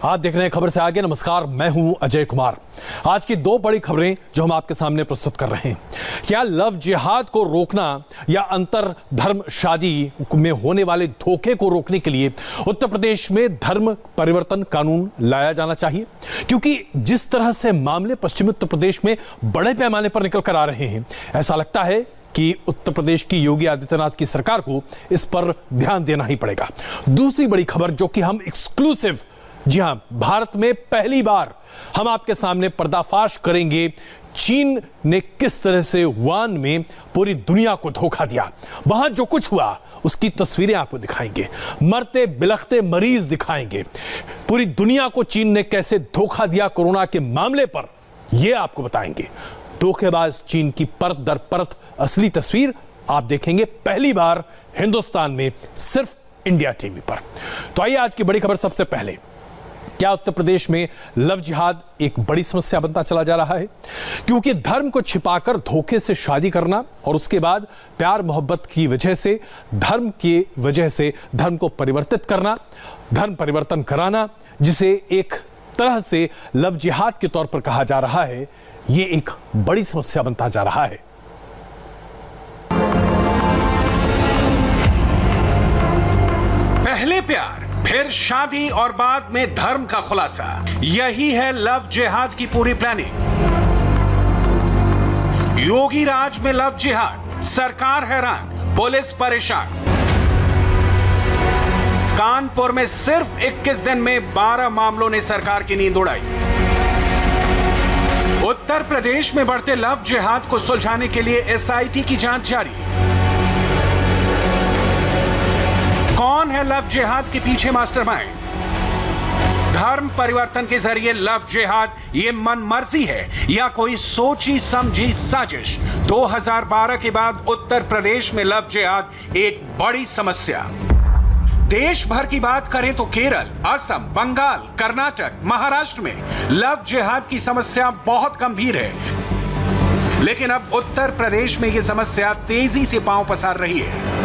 आप देख रहे हैं खबर से आगे। नमस्कार, मैं हूं अजय कुमार। आज की दो बड़ी खबरें जो हम आपके सामने प्रस्तुत कर रहे हैं। क्या लव जिहाद को रोकना या अंतर धर्म शादी में होने वाले धोखे को रोकने के लिए उत्तर प्रदेश में धर्म परिवर्तन कानून लाया जाना चाहिए? क्योंकि जिस तरह से मामले पश्चिमी उत्तर प्रदेश में बड़े पैमाने पर निकल कर आ रहे हैं, ऐसा लगता है कि उत्तर प्रदेश की योगी आदित्यनाथ की सरकार को इस पर ध्यान देना ही पड़ेगा। दूसरी बड़ी खबर जो कि हम एक्सक्लूसिव, जी हां, भारत में पहली बार हम आपके सामने पर्दाफाश करेंगे। चीन ने किस तरह से वुहान में पूरी दुनिया को धोखा दिया, वहां जो कुछ हुआ उसकी तस्वीरें आपको दिखाएंगे, मरते बिलखते मरीज दिखाएंगे, पूरी दुनिया को चीन ने कैसे धोखा दिया कोरोना के मामले पर, यह आपको बताएंगे। धोखेबाज चीन की परत दर परत असली तस्वीर आप देखेंगे पहली बार हिंदुस्तान में, सिर्फ इंडिया टीवी पर। तो आइए आज की बड़ी खबर। सबसे पहले, क्या उत्तर प्रदेश में लव जिहाद एक बड़ी समस्या बनता चला जा रहा है? क्योंकि धर्म को छिपाकर धोखे से शादी करना और उसके बाद प्यार मोहब्बत की वजह से, धर्म की वजह से धर्म को परिवर्तित करना, धर्म परिवर्तन कराना, जिसे एक तरह से लव जिहाद के तौर पर कहा जा रहा है, यह एक बड़ी समस्या बनता जा रहा है। पहले प्यार, फिर शादी और बाद में धर्म का खुलासा, यही है लव जिहाद की पूरी प्लानिंग। योगी राज में लव जिहाद, सरकार हैरान, पुलिस परेशान। कानपुर में सिर्फ 21 दिन में 12 मामलों ने सरकार की नींद उड़ाई। उत्तर प्रदेश में बढ़ते लव जिहाद को सुलझाने के लिए एसआईटी की जांच जारी। कौन है लव जिहाद के पीछे मास्टरमाइंड? धर्म परिवर्तन के जरिए लव जिहाद ये मनमर्जी है या कोई सोची समझी साजिश? 2012 के बाद उत्तर प्रदेश में लव जिहाद एक बड़ी समस्या। देश भर की बात करें तो केरल, असम, बंगाल, कर्नाटक, महाराष्ट्र में लव जिहाद की समस्या बहुत गंभीर है। लेकिन अब उत्तर प्रदेश में यह समस्या तेजी से पांव पसार रही है।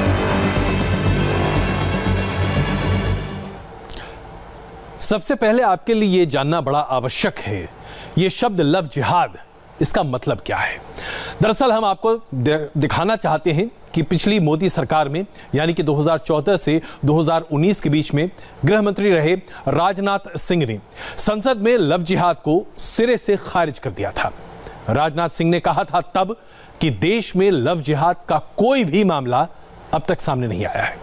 सबसे पहले आपके लिए यह जानना बड़ा आवश्यक है, यह शब्द लव जिहाद, इसका मतलब क्या है। दरअसल हम आपको दिखाना चाहते हैं कि पिछली मोदी सरकार में, यानी कि 2014 से 2019 के बीच में गृह मंत्री रहे राजनाथ सिंह ने संसद में लव जिहाद को सिरे से खारिज कर दिया था। राजनाथ सिंह ने कहा था तब कि देश में लव जिहाद का कोई भी मामला अब तक सामने नहीं आया है।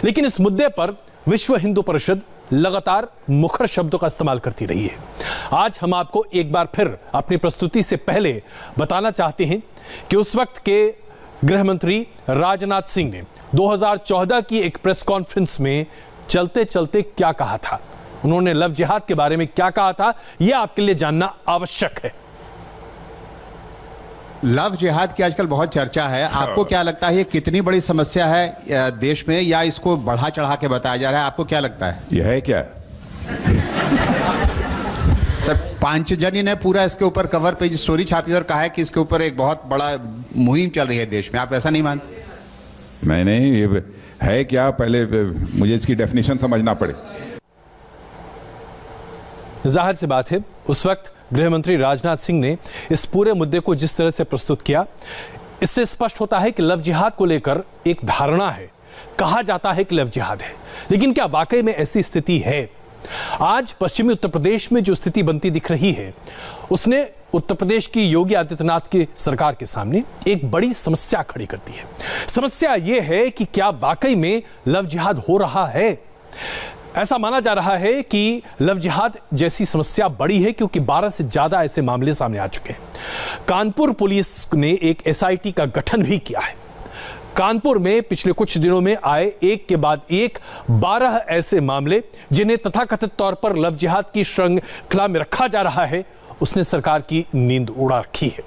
लेकिन इस मुद्दे पर विश्व हिंदू परिषद लगातार मुखर शब्दों का इस्तेमाल करती रही है। आज हम आपको एक बार फिर अपनी प्रस्तुति से पहले बताना चाहते हैं कि उस वक्त के गृह मंत्री राजनाथ सिंह ने 2014 की एक प्रेस कॉन्फ्रेंस में चलते चलते क्या कहा था, उन्होंने लव जिहाद के बारे में क्या कहा था, यह आपके लिए जानना आवश्यक है। लव जिहाद की आजकल बहुत चर्चा है। आपको क्या लगता है ये कितनी बड़ी समस्या है देश में, या इसको बढ़ा चढ़ा के बताया जा रहा है? आपको क्या लगता है ये है क्या? सर, पांचजनी ने पूरा इसके ऊपर कवर पेज स्टोरी छापी और कहा है कि इसके ऊपर एक बहुत बड़ा मुहिम चल रही है देश में। आप ऐसा नहीं मानते? मैं नहीं, ये है क्या, पहले मुझे इसकी डेफिनेशन समझना पड़े। जाहिर सी बात है, उस वक्त गृह मंत्री राजनाथ सिंह ने इस पूरे मुद्दे को जिस तरह से प्रस्तुत किया, इससे स्पष्ट होता है कि लव जिहाद को लेकर एक धारणा है। कहा जाता है कि लव जिहाद है, लेकिन क्या वाकई में ऐसी स्थिति है? आज पश्चिमी उत्तर प्रदेश में जो स्थिति बनती दिख रही है, उसने उत्तर प्रदेश की योगी आदित्यनाथ की सरकार के सामने एक बड़ी समस्या खड़ी करती है। समस्या यह है कि क्या वाकई में लव जिहाद हो रहा है? ऐसा माना जा रहा है कि लव जिहाद जैसी समस्या बड़ी है क्योंकि 12 से ज्यादा ऐसे मामले सामने आ चुके हैं। कानपुर पुलिस ने एक एसआईटी का गठन भी किया है। कानपुर में पिछले कुछ दिनों में आए एक के बाद एक 12 ऐसे मामले जिन्हें तथाकथित तौर पर लव जिहाद की श्रृंखला में रखा जा रहा है, उसने सरकार की नींद उड़ा रखी है।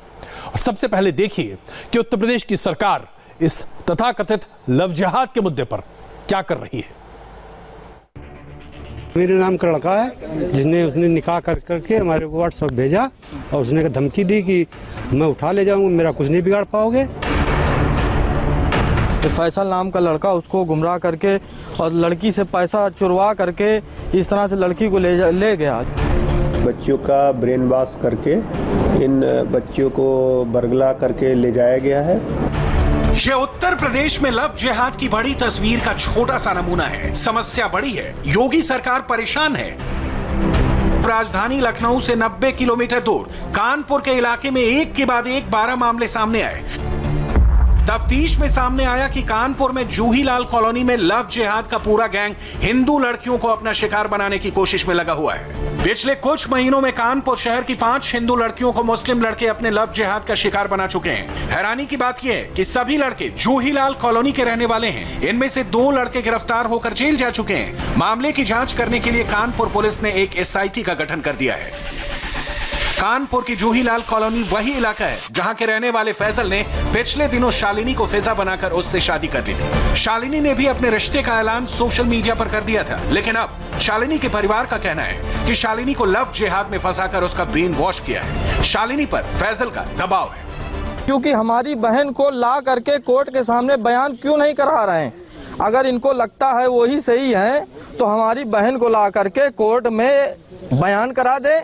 और सबसे पहले देखिए कि उत्तर प्रदेश की सरकार इस तथाकथित लव जिहाद के मुद्दे पर क्या कर रही है। मेरे नाम का लड़का है जिसने उसने निकाह करके हमारे को व्हाट्सएप भेजा और उसने धमकी दी कि मैं उठा ले जाऊंगा, मेरा कुछ नहीं बिगाड़ पाओगे। कि फैसल नाम का लड़का उसको गुमराह करके और लड़की से पैसा चुरवा करके इस तरह से लड़की को ले गया। बच्चियों का ब्रेन वॉश करके इन बच्चियों को बरगला करके ले जाया गया है। ये उत्तर प्रदेश में लव जिहाद की बड़ी तस्वीर का छोटा सा नमूना है। समस्या बड़ी है, योगी सरकार परेशान है। राजधानी लखनऊ से 90 किलोमीटर दूर कानपुर के इलाके में एक के बाद एक 12 मामले सामने आए। तफ्तीश में सामने आया कि कानपुर में जूहीलाल कॉलोनी में लव जिहाद का पूरा गैंग हिंदू लड़कियों को अपना शिकार बनाने की कोशिश में लगा हुआ है। पिछले कुछ महीनों में कानपुर शहर की 5 हिंदू लड़कियों को मुस्लिम लड़के अपने लव जिहाद का शिकार बना चुके हैं। हैरानी की बात यह है कि सभी लड़के जूहीलाल कॉलोनी के रहने वाले हैं। इनमें से 2 लड़के गिरफ्तार होकर जेल जा चुके हैं। मामले की जांच करने के लिए कानपुर पुलिस ने एक SIT का गठन कर दिया है। कानपुर की जूहीलाल कॉलोनी वही इलाका है जहां के रहने वाले फैसल ने पिछले दिनों शालिनी को फिजा बनाकर उससे शादी कर ली थी। शालिनी ने भी अपने रिश्ते का ऐलान सोशल मीडिया पर कर दिया था, लेकिन अब शालिनी के परिवार का कहना है कि शालिनी को लव जिहाद में फंसाकर उसका ब्रेन वॉश किया है। शालिनी पर फैसल का दबाव है। क्योंकि हमारी बहन को ला करके कोर्ट के सामने बयान क्यों नहीं करा रहे हैं? अगर इनको लगता है वही सही है तो हमारी बहन को ला करके कोर्ट में बयान करा दे।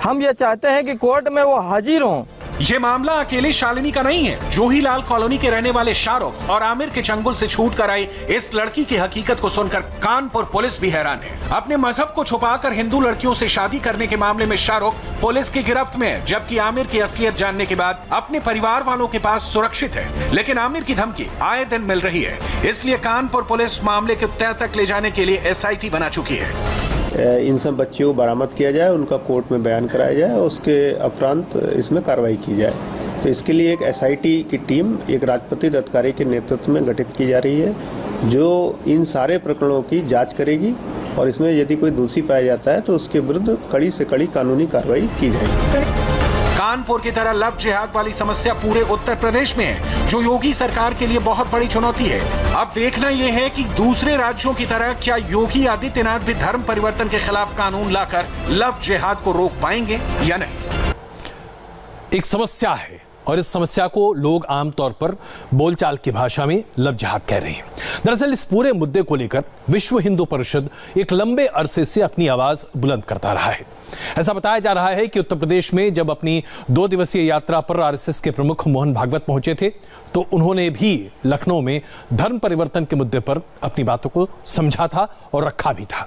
हम ये चाहते हैं कि कोर्ट में वो हाजिर हों। ये मामला अकेले शालिनी का नहीं है। जूहीलाल कॉलोनी के रहने वाले शाहरुख और आमिर के चंगुल से छूट कर आई इस लड़की की हकीकत को सुनकर कानपुर पुलिस भी हैरान है। अपने मजहब को छुपाकर हिंदू लड़कियों से शादी करने के मामले में शाहरुख पुलिस की गिरफ्त में है, जबकि आमिर की असलियत जानने के बाद अपने परिवार वालों के पास सुरक्षित है। लेकिन आमिर की धमकी आए दिन मिल रही है, इसलिए कानपुर पुलिस मामले के तह तक ले जाने के लिए SIT बना चुकी है। इन सब बच्चियों को बरामद किया जाए, उनका कोर्ट में बयान कराया जाए और उसके उपरांत इसमें कार्रवाई की जाए। तो इसके लिए एक SIT की टीम एक राजपत्रित अधिकारी के नेतृत्व में गठित की जा रही है, जो इन सारे प्रकरणों की जांच करेगी और इसमें यदि कोई दोषी पाया जाता है तो उसके विरुद्ध कड़ी से कड़ी कानूनी कार्रवाई की जाएगी। कानपुर की तरह लव जिहाद वाली समस्या पूरे उत्तर प्रदेश में है, जो योगी सरकार के लिए बहुत बड़ी चुनौती है। अब देखना यह है कि दूसरे राज्यों की तरह क्या योगी आदित्यनाथ भी धर्म परिवर्तन के खिलाफ कानून लाकर लव जिहाद को रोक पाएंगे या नहीं। एक समस्या है और इस समस्या को लोग आमतौर पर बोलचाल की भाषा में लव जिहाद कह रहे हैं। दरअसल इस पूरे मुद्दे को लेकर विश्व हिंदू परिषद एक लंबे अरसे से अपनी आवाज बुलंद करता रहा है। ऐसा बताया जा रहा है कि उत्तर प्रदेश में जब अपनी 2 दिवसीय यात्रा पर RSS के प्रमुख मोहन भागवत पहुंचे थे तो उन्होंने भी लखनऊ में धर्म परिवर्तन के मुद्दे पर अपनी बातों को समझा था और रखा भी था।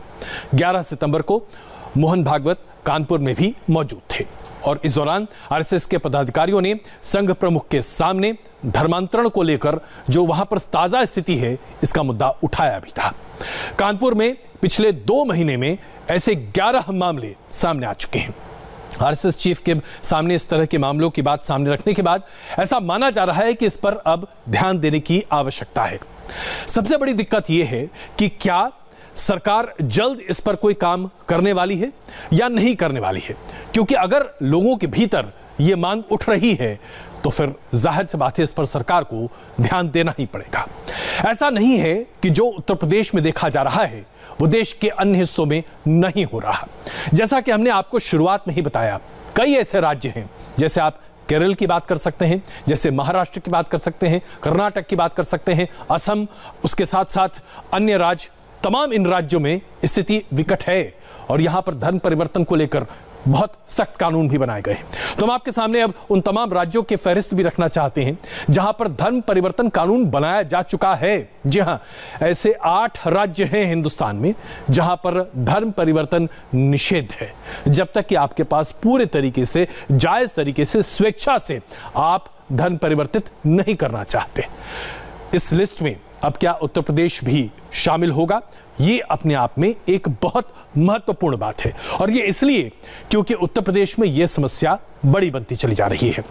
11 सितंबर को मोहन भागवत कानपुर में भी मौजूद थे और इस दौरान RSS के पदाधिकारियों ने संघ प्रमुख के सामने धर्मांतरण को लेकर जो वहां पर ताजा स्थिति है इसका मुद्दा उठाया भी था। कानपुर में पिछले 2 महीने में ऐसे 11 मामले सामने आ चुके हैं। RSS चीफ के सामने इस तरह के मामलों की बात सामने रखने के बाद ऐसा माना जा रहा है कि इस पर अब ध्यान देने की आवश्यकता है। सबसे बड़ी दिक्कत यह है कि क्या सरकार जल्द इस पर कोई काम करने वाली है या नहीं करने वाली है, क्योंकि अगर लोगों के भीतर यह मांग उठ रही है तो फिर जाहिर सी बात है इस पर सरकार को ध्यान देना ही पड़ेगा। ऐसा नहीं है कि जो उत्तर प्रदेश में देखा जा रहा है वो देश के अन्य हिस्सों में नहीं हो रहा। जैसा कि हमने आपको शुरुआत में ही बताया, कई ऐसे राज्य हैं, जैसे आप केरल की बात कर सकते हैं, जैसे महाराष्ट्र की बात कर सकते हैं, कर्नाटक की बात कर सकते हैं, असम, उसके साथ साथ अन्य राज्य, तमाम इन राज्यों में स्थिति विकट है और यहां पर धर्म परिवर्तन को लेकर बहुत सख्त कानून भी बनाए गए हैं। तो हम आपके सामने अब उन तमाम राज्यों के फहरिस्त भी रखना चाहते हैं जहां पर धर्म परिवर्तन कानून बनाया जा चुका है। जी हां, ऐसे 8 राज्य हैं हिंदुस्तान में जहां पर धर्म परिवर्तन निषेध है, जब तक कि आपके पास पूरे तरीके से जायज तरीके से स्वेच्छा से आप धर्म परिवर्तित नहीं करना चाहते। इस लिस्ट में अब क्या उत्तर प्रदेश भी शामिल होगा? ये अपने आप में एक बहुत महत्वपूर्ण बात है और ये इसलिए क्योंकि उत्तर प्रदेश में यह समस्या बड़ी बनती चली जा रही है,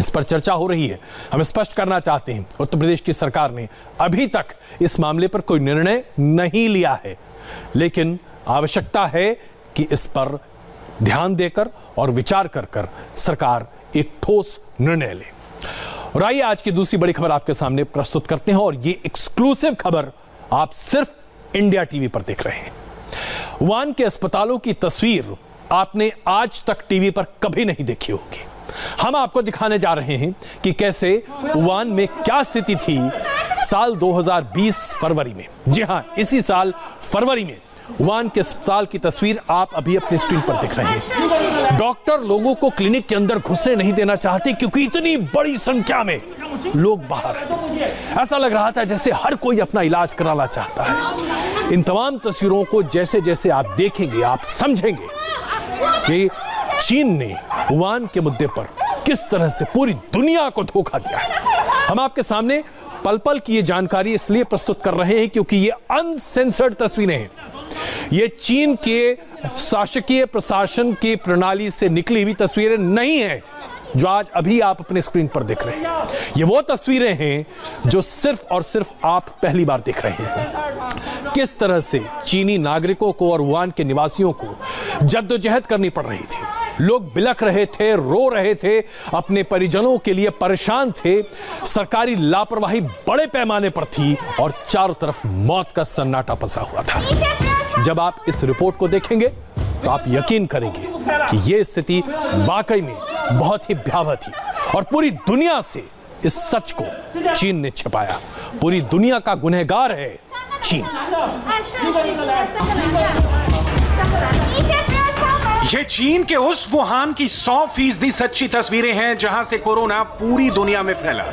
इस पर चर्चा हो रही है। हम स्पष्ट करना चाहते हैं, उत्तर प्रदेश की सरकार ने अभी तक इस मामले पर कोई निर्णय नहीं लिया है, लेकिन आवश्यकता है कि इस पर ध्यान देकर और विचार कर सरकार एक ठोस निर्णय ले। और आइए आज की दूसरी बड़ी खबर आपके सामने प्रस्तुत करते हैं और ये एक्सक्लूसिव खबर आप सिर्फ इंडिया टीवी पर देख रहे हैं। वुहान के अस्पतालों की तस्वीर आपने आज तक टीवी पर कभी नहीं देखी होगी। हम आपको दिखाने जा रहे हैं कि कैसे वुहान में क्या स्थिति थी साल 2020 फरवरी में, जी हां, इसी साल फरवरी में वुहान के अस्पताल की तस्वीर आप अभी अपनी स्क्रीन पर देख रहे हैं। डॉक्टर लोगों को क्लिनिक के अंदर घुसने नहीं देना चाहते क्योंकि इतनी बड़ी संख्या में लोग बाहर हैं। ऐसा लग रहा था जैसे हर कोई अपना इलाज कराना चाहता है। इन तमाम तस्वीरों को जैसे जैसे आप देखेंगे, आप समझेंगे कि चीन ने वुहान के मुद्दे पर किस तरह से पूरी दुनिया को धोखा दिया है। हम आपके सामने पल पल की ये जानकारी इसलिए प्रस्तुत कर रहे हैं क्योंकि ये अनसेंसर्ड तस्वीरें हैं। ये चीन के शासकीय प्रशासन की प्रणाली से निकली हुई तस्वीरें नहीं हैं जो आज अभी आप अपने स्क्रीन पर देख रहे हैं। ये वो तस्वीरें हैं जो सिर्फ और सिर्फ आप पहली बार देख रहे हैं। किस तरह से चीनी नागरिकों को और वुहान के निवासियों को जद्दोजहद करनी पड़ रही थी। लोग बिलख रहे थे, रो रहे थे, अपने परिजनों के लिए परेशान थे। सरकारी लापरवाही बड़े पैमाने पर थी और चारों तरफ मौत का सन्नाटा पसरा हुआ था। जब आप इस रिपोर्ट को देखेंगे तो आप यकीन करेंगे कि यह स्थिति वाकई में बहुत ही भयावह थी और पूरी दुनिया से इस सच को चीन ने छिपाया। पूरी दुनिया का गुनहगार है चीन। ये चीन के उस वुहान की 100% सच्ची तस्वीरें हैं जहां से कोरोना पूरी दुनिया में फैला।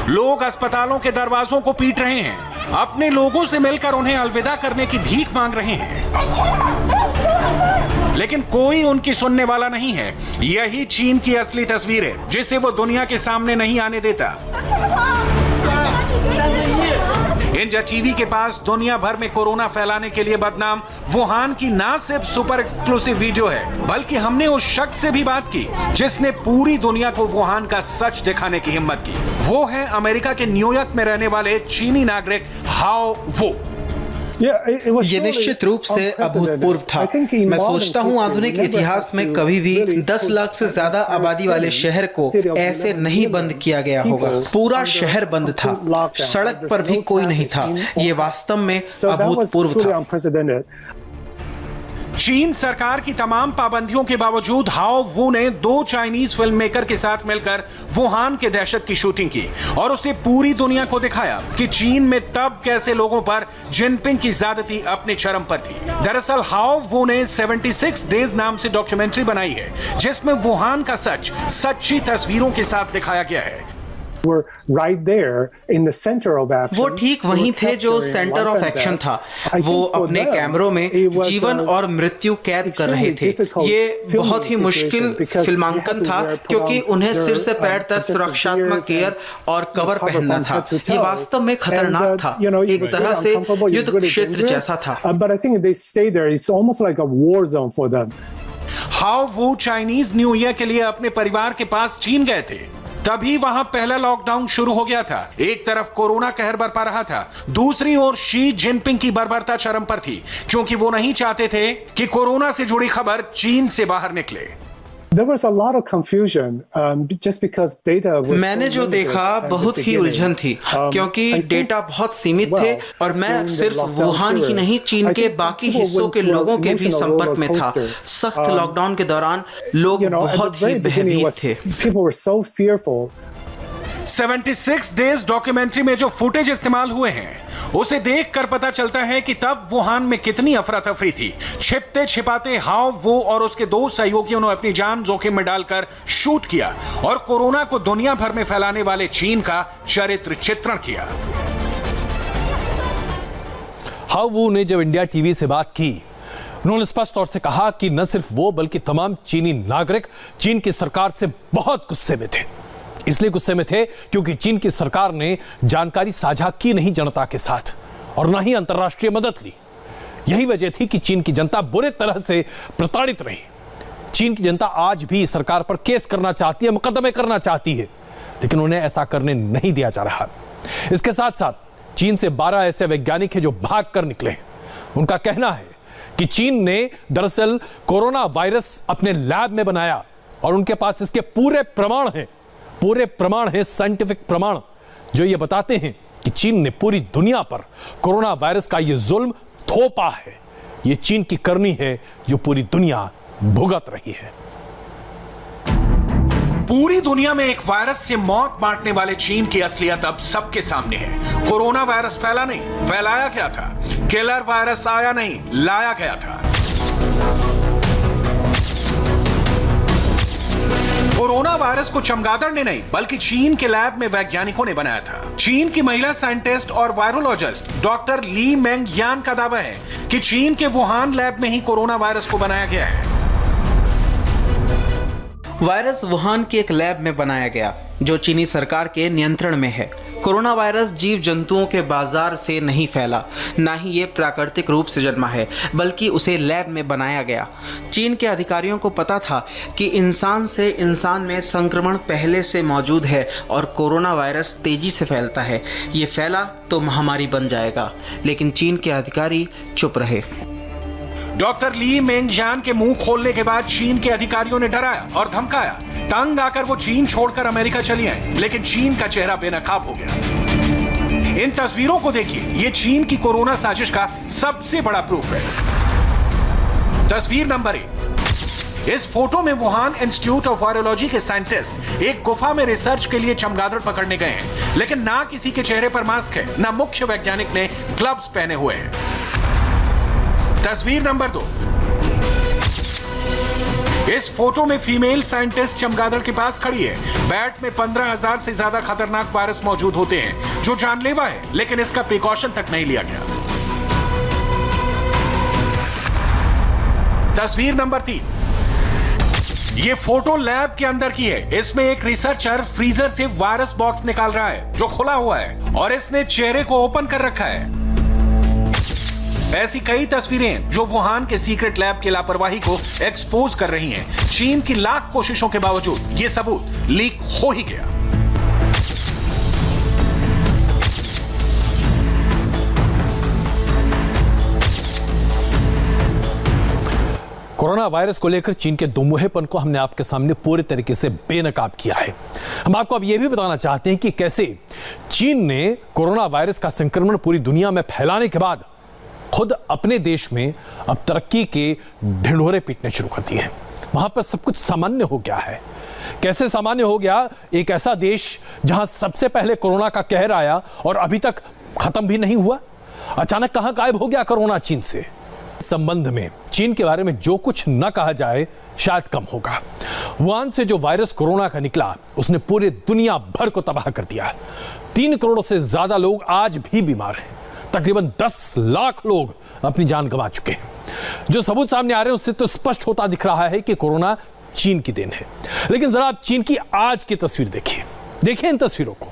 लोग अस्पतालों के दरवाजों को पीट रहे हैं, अपने लोगों से मिलकर उन्हें अलविदा करने की भीख मांग रहे हैं, लेकिन कोई उनकी सुनने वाला नहीं है। यही चीन की असली तस्वीर है जिसे वो दुनिया के सामने नहीं आने देता। इंडिया टीवी के पास दुनिया भर में कोरोना फैलाने के लिए बदनाम वुहान की ना सिर्फ सुपर एक्सक्लूसिव वीडियो है, बल्कि हमने उस शख्स से भी बात की जिसने पूरी दुनिया को वुहान का सच दिखाने की हिम्मत की। वो है अमेरिका के न्यूयॉर्क में रहने वाले चीनी नागरिक हाओ वू। ये निश्चित रूप से अभूतपूर्व था। मैं सोचता हूँ आधुनिक इतिहास में कभी भी 10 लाख से ज्यादा आबादी वाले शहर को ऐसे नहीं बंद किया गया होगा। पूरा शहर बंद था, सड़क पर भी कोई नहीं था। ये वास्तव में अभूतपूर्व था। चीन सरकार की तमाम पाबंदियों के बावजूद हाओ वू ने 2 चाइनीज फिल्म मेकर के साथ मिलकर वुहान के दहशत की शूटिंग की और उसे पूरी दुनिया को दिखाया कि चीन में तब कैसे लोगों पर जिनपिंग की ज्यादती अपने चरम पर थी। दरअसल हाओ वू ने 76 डेज नाम से डॉक्यूमेंट्री बनाई है जिसमें वुहान का सच सच्ची तस्वीरों के साथ दिखाया गया है। वो ठीक वहीं थे जो सेंटर ऑफ एक्शन था। वो अपने कैमरों में जीवन और मृत्यु कैद कर रहे थे। ये बहुत ही मुश्किल फिल्मांकन था क्योंकि उन्हें सिर से पैर तक सुरक्षात्मक गियर और कवर पहनना था। ये वास्तव में खतरनाक था, एक तरह से युद्ध क्षेत्र जैसा था। हाओ वू चाइनीज न्यू ईयर के लिए अपने परिवार के पास चीन गए थे। तभी वहां पहला लॉकडाउन शुरू हो गया था। एक तरफ कोरोना कहर बरपा रहा था, दूसरी ओर शी जिनपिंग की बर्बरता चरम पर थी क्योंकि वो नहीं चाहते थे कि कोरोना से जुड़ी खबर चीन से बाहर निकले। मैंने जो देखा बहुत ही उलझन थी क्योंकि डेटा बहुत सीमित थे और मैं सिर्फ वुहान ही नहीं चीन के बाकी हिस्सों के लोगों के भी संपर्क में था। सख्त लॉकडाउन के दौरान लोग बहुत ही भयभीत थे। 76 डेज डॉक्यूमेंट्री में जो फुटेज इस्तेमाल हुए हैं उसे देखकर पता चलता है कि तब वुहान में कितनी अफरा तफरी थी। छिपते छिपाते हाओ वो और उसके 2 सहयोगियों ने अपनी जान जोखिम में डालकर शूट किया और कोरोना को दुनिया भर में फैलाने वाले चीन का चरित्र चित्रण किया। हाओ वो ने जब इंडिया टीवी से बात की, उन्होंने स्पष्ट तौर से कहा कि न सिर्फ वो बल्कि तमाम चीनी नागरिक चीन की सरकार से बहुत गुस्से में थे। इसलिए गुस्से में थे क्योंकि चीन की सरकार ने जानकारी साझा की नहीं जनता के साथ और न ही अंतर्राष्ट्रीय मदद ली। यही वजह थी कि चीन की जनता बुरे तरह से प्रताड़ित रही। चीन की जनता आज भी सरकार पर केस करना चाहती है, मुकदमे करना चाहती है, लेकिन उन्हें ऐसा करने नहीं दिया जा रहा। इसके साथ साथ चीन से 12 ऐसे वैज्ञानिक हैं जो भाग कर निकले हैं। उनका कहना है कि चीन ने दरअसल कोरोना वायरस अपने लैब में बनाया और उनके पास इसके पूरे प्रमाण हैं, साइंटिफिक प्रमाण, जो ये बताते हैं कि चीन ने पूरी दुनिया पर कोरोना वायरस का ये जुल्म थोपा है। ये चीन की करनी है जो पूरी दुनिया भुगत रही है। पूरी दुनिया में एक वायरस से मौत बांटने वाले चीन की असलियत अब सबके सामने है। कोरोना वायरस फैला नहीं, फैलाया गया था। किलर वायरस आया नहीं, लाया गया था। कोरोना वायरस को चमगादड़ ने नहीं बल्कि चीन के लैब में वैज्ञानिकों ने बनाया था। चीन की महिला साइंटिस्ट और वायरोलॉजिस्ट डॉक्टर ली मेंग यान का दावा है कि चीन के वुहान लैब में ही कोरोना वायरस को बनाया गया है। वायरस वुहान के एक लैब में बनाया गया जो चीनी सरकार के नियंत्रण में है। कोरोना वायरस जीव जंतुओं के बाजार से नहीं फैला, ना ही ये प्राकृतिक रूप से जन्मा है, बल्कि उसे लैब में बनाया गया। चीन के अधिकारियों को पता था कि इंसान से इंसान में संक्रमण पहले से मौजूद है और कोरोना वायरस तेजी से फैलता है। ये फैला तो महामारी बन जाएगा, लेकिन चीन के अधिकारी चुप रहे। डॉक्टर ली मेंग यान के मुंह खोलने के बाद चीन के अधिकारियों ने डराया और धमकाया। तंग आकर वो चीन छोड़कर अमेरिका चली आई, लेकिन चीन का चेहरा बेनकाब हो गया। इन तस्वीरों को देखिए, ये चीन की कोरोना साजिश का सबसे बड़ा प्रूफ है। तस्वीर नंबर 1। इस फोटो में वुहान इंस्टीट्यूट ऑफ वायरोलॉजी के साइंटिस्ट एक गुफा में रिसर्च के लिए चमगादड़ पकड़ने गए हैं, लेकिन ना किसी के चेहरे पर मास्क है, ना मुख्य वैज्ञानिक ने ग्लव्स पहने हुए हैं। तस्वीर नंबर 2। इस फोटो में फीमेल साइंटिस्ट चमगादड़ के पास खड़ी है। बैट में 15,000 से ज्यादा खतरनाक वायरस मौजूद होते हैं जो जानलेवा है, लेकिन इसका प्रिकॉशन तक नहीं लिया गया। तस्वीर नंबर 3। ये फोटो लैब के अंदर की है। इसमें एक रिसर्चर फ्रीजर से वायरस बॉक्स निकाल रहा है जो खुला हुआ है और इसने चेहरे को ओपन कर रखा है। ऐसी कई तस्वीरें जो वुहान के सीक्रेट लैब की लापरवाही को एक्सपोज कर रही हैं। चीन की लाख कोशिशों के बावजूद यह सबूत लीक हो ही गया। कोरोना वायरस को लेकर चीन के दुमुहेपन को हमने आपके सामने पूरे तरीके से बेनकाब किया है। हम आपको अब यह भी बताना चाहते हैं कि कैसे चीन ने कोरोना वायरस का संक्रमण पूरी दुनिया में फैलाने के बाद खुद अपने देश में अब तरक्की के ढिंढोरे पीटने शुरू कर दिए हैं। वहां पर सब कुछ सामान्य हो गया है। कैसे सामान्य हो गया? एक ऐसा देश जहां सबसे पहले कोरोना का कहर आया और अभी तक खत्म भी नहीं हुआ, अचानक कहां गायब हो गया कोरोना चीन से। संबंध में चीन के बारे में जो कुछ न कहा जाए शायद कम होगा। वुहान से जो वायरस कोरोना का निकला उसने पूरे दुनिया भर को तबाह कर दिया। 3 करोड़ से ज्यादा लोग आज भी बीमार हैं। तकरीबन 10 लाख लोग अपनी जान गंवा चुके हैं। जो सबूत सामने आ रहे हैं उससे तो स्पष्ट होता दिख रहा है कि कोरोना चीन की देन है। लेकिन जरा आप चीन की आज की तस्वीर देखिए इन तस्वीरों को।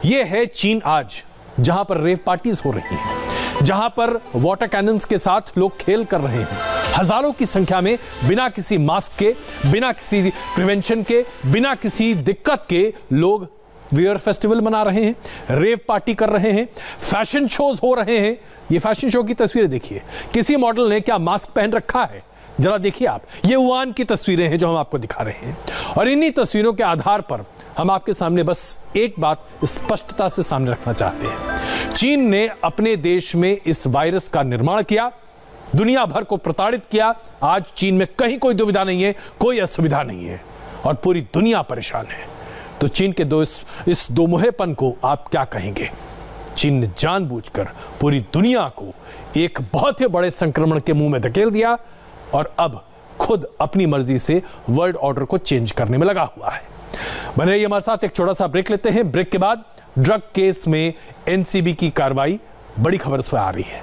यह है चीन आज, जहां पर रेव पार्टीज हो रही हैं, जहां पर वाटर कैनन्स के साथ लोग खेल कर रहे हैं। हजारों की संख्या में बिना किसी मास्क के, बिना किसी प्रिवेंशन के, बिना किसी दिक्कत के लोग वियर फेस्टिवल मना रहे हैं, रेव पार्टी कर रहे हैं, फैशन शोज हो रहे हैं। ये फैशन शो की तस्वीरें देखिए। किसी मॉडल ने क्या मास्क पहन रखा है? जरा देखिए आप। ये वुहान की तस्वीरें हैं जो हम आपको दिखा रहे हैं और इन्हीं तस्वीरों के आधार पर हम आपके सामने बस एक बात स्पष्टता से सामने रखना चाहते हैं। चीन ने अपने देश में इस वायरस का निर्माण किया, दुनिया भर को प्रताड़ित किया। आज चीन में कहीं कोई दुविधा नहीं है, कोई असुविधा नहीं है और पूरी दुनिया परेशान है। तो चीन के इस दोमुहेपन को आप क्या कहेंगे? चीन ने जानबूझकर पूरी दुनिया को एक बहुत ही बड़े संक्रमण के मुंह में धकेल दिया और अब खुद अपनी मर्जी से वर्ल्ड ऑर्डर को चेंज करने में लगा हुआ है। बने रहिए हमारे साथ, एक छोटा सा ब्रेक लेते हैं। ब्रेक के बाद ड्रग केस में एनसीबी की कार्रवाई, बड़ी खबर इस पर आ रही है।